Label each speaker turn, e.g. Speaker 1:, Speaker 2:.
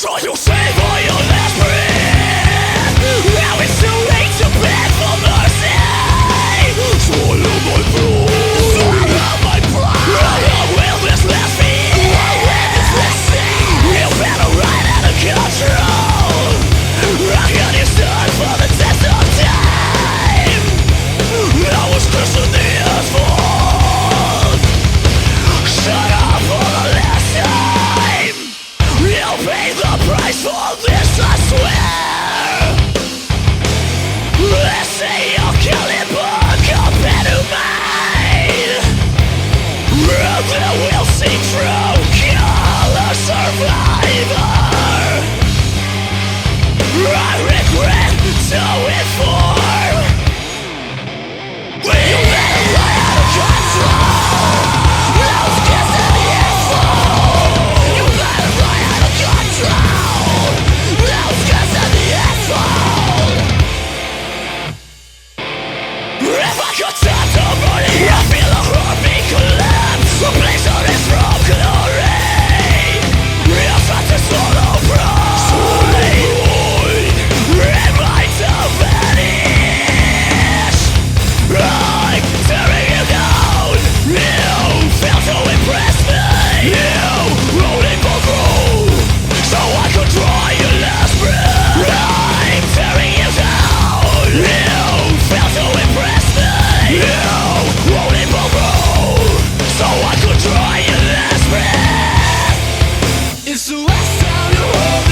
Speaker 1: So you save all your last breath. Now it's too late to beg for mercy. Swallow my blood, swallow my pride. Will this last me? Will this last me? You better ride out of control. How can you stand for the test of time? I was cursing the asphalt. Shut up for the last time. You'll pay the price for this, I swear. Let's say your caliber compared to mine. Brother will see true color survivor. I regret to inform. You better fly out of control. Those kids in the asphalt. You better fly out of control. Those kids in the asphalt. If I could stop the money, I feel a heartbeat collapse. A place on this from glory. Real such a solo pride. And my to vanish. I'm tearing you down. You failed to impress me. You rolling for through, so I could draw your last breath. I'm tearing you down. You failed to impress me. You rolling for through, so I could draw your last breath. It's the last time you hold